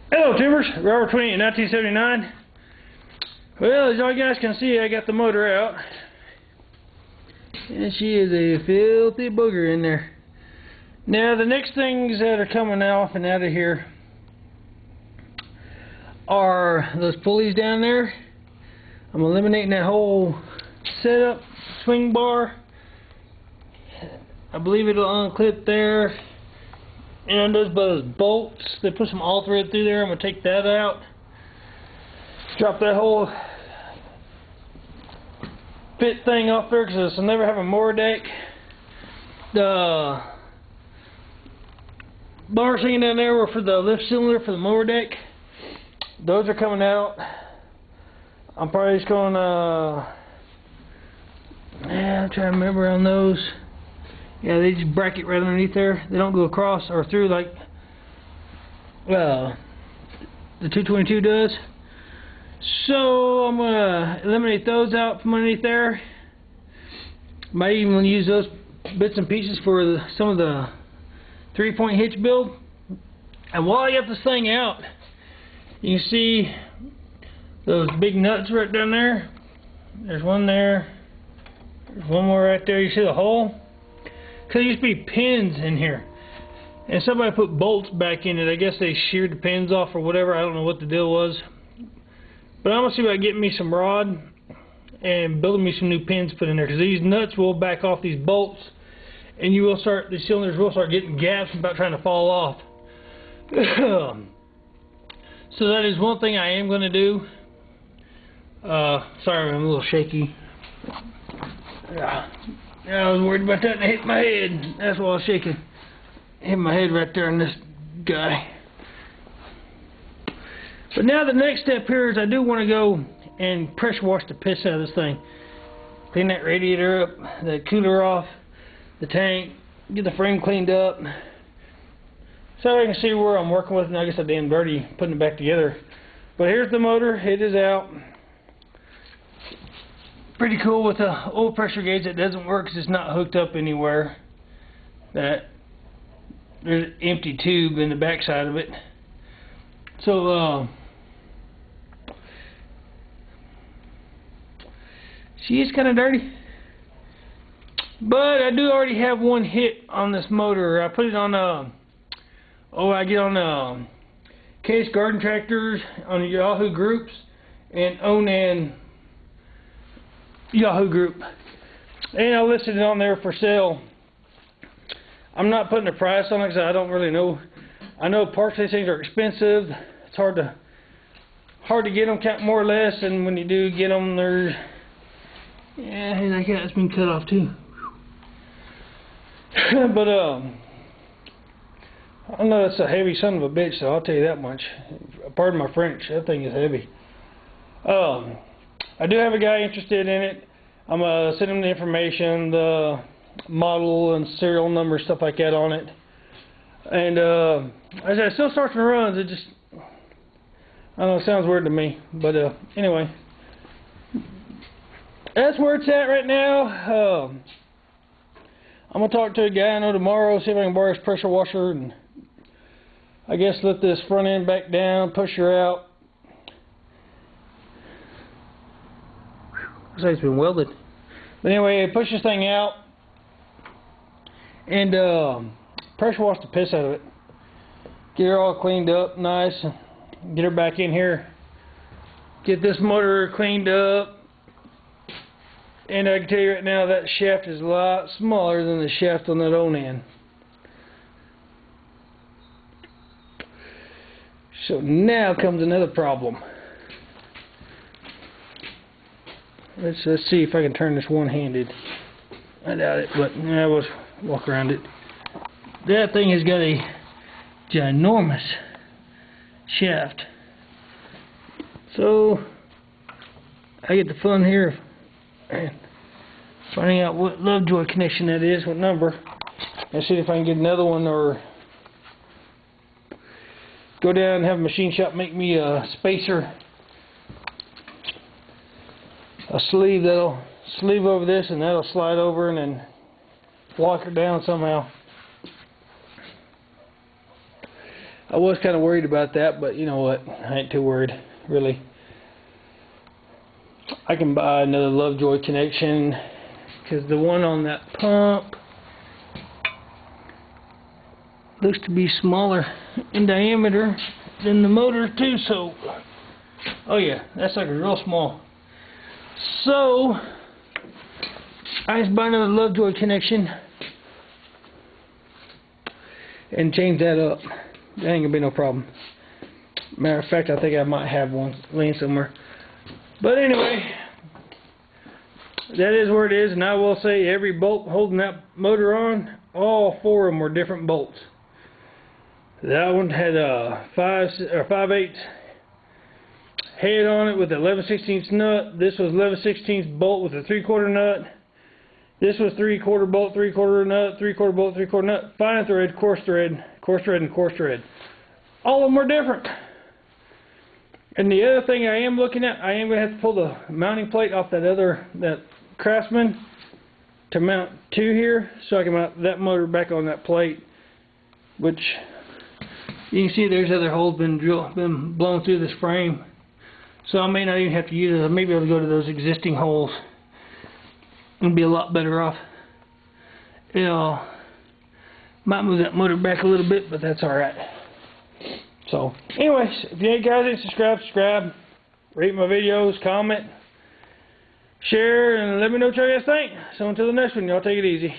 Hello tubers, Robert 20 in 1979. Well, as all you guys can see, I got the motor out. And she is a filthy booger in there. Now the next things that are coming off and out of here are those pulleys down there. I'm eliminating that whole setup, swing bar. I believe it'll unclip there. And those bolts, they put some all thread through there. I'm going to take that out. Drop that whole fit thing off there because I'll never have a mower deck. The bars hanging down there were for the lift cylinder for the mower deck. Those are coming out. I'm probably just going to... I'm trying to remember on those. Yeah, they just bracket right underneath there. They don't go across or through like the 222 does. So I'm going to eliminate those out from underneath there. Might even use those bits and pieces for some of the 3-point hitch build. And while I got this thing out, you can see those big nuts right down there. There's one there. There's one more right there. You see the hole? Because there used to be pins in here. And somebody put bolts back in it. I guess they sheared the pins off or whatever. I don't know what the deal was. But I'm going to see about getting me some rod and building me some new pins put in there. Because these nuts will back off these bolts. And you will start, these cylinders will start getting gaps about trying to fall off. So that is one thing I am going to do. Sorry, I'm a little shaky. I was worried about that and it hit my head. That's why I was shaking. Hit my head right there on this guy. But now the next step here is I do want to go and pressure wash the piss out of this thing. Clean that radiator up, the cooler off, the tank, get the frame cleaned up. So I can see where I'm working with, and I guess I damn dirty putting it back together. But here's the motor, it is out. Pretty cool with the old pressure gauge that doesn't work because it's not hooked up anywhere. There's an empty tube in the back side of it. So she is kind of dirty. But I do already have one hit on this motor. I put it on I get on Case Garden Tractors on the Yahoo groups and Onan Yahoo group, and I listed it on there for sale. I'm not putting a price on it because I don't really know. I know parts of these things are expensive. It's hard to get them, count more or less, and when you do get them, there's that cat's been cut off too. But I know it's a heavy son of a bitch, so I'll tell you that much. Pardon my French, that thing is heavy. I do have a guy interested in it. I'm going to send him the information, the model and serial number, stuff like that on it. And as it still starts and runs, it just, I don't know, it sounds weird to me. But anyway, that's where it's at right now. I'm going to talk to a guy I know tomorrow, see if I can borrow his pressure washer, and I guess let this front end back down, push her out. Looks like it's been welded. But anyway, push this thing out and pressure wash the piss out of it. Get her all cleaned up nice. Get her back in here. Get this motor cleaned up. And I can tell you right now that shaft is a lot smaller than the shaft on that Onan. So now comes another problem. Let's see if I can turn this one-handed. I doubt it, but we'll walk around it. That thing has got a ginormous shaft. So I get the fun here of finding out what Lovejoy connection that is, what number, and see if I can get another one, or go down and have a machine shop make me a spacer. A sleeve that'll sleeve over this, and that'll slide over and then lock her down somehow. I was kind of worried about that, but you know what? I ain't too worried, really. I can buy another Lovejoy connection, because the one on that pump looks to be smaller in diameter than the motor too, so oh yeah, that's like a real small. So I just buy another Lovejoy connection and change that up. That ain't gonna be no problem. Matter of fact, I think I might have one laying somewhere. But anyway, that is where it is, and I will say every bolt holding that motor on, all 4 of them were different bolts. That one had a 5/8 head on it with 11/16 nut. This was 11/16 bolt with a 3/4 nut. This was 3/4 bolt, 3/4 nut, 3/4 bolt, 3/4 nut. Fine thread, coarse thread, coarse thread, and coarse thread. All of them were different. And the other thing I am looking at, I am going to have to pull the mounting plate off that Craftsman to mount to here, so I can mount that motor back on that plate, which you can see there's other holes been blown through this frame. So I may not even have to use it. I may be able to go to those existing holes and be a lot better off. Might move that motor back a little bit, but that's alright. So, anyways, if you guys ain't subscribe, rate my videos, comment, share, and let me know what you guys think. So until the next one, y'all take it easy.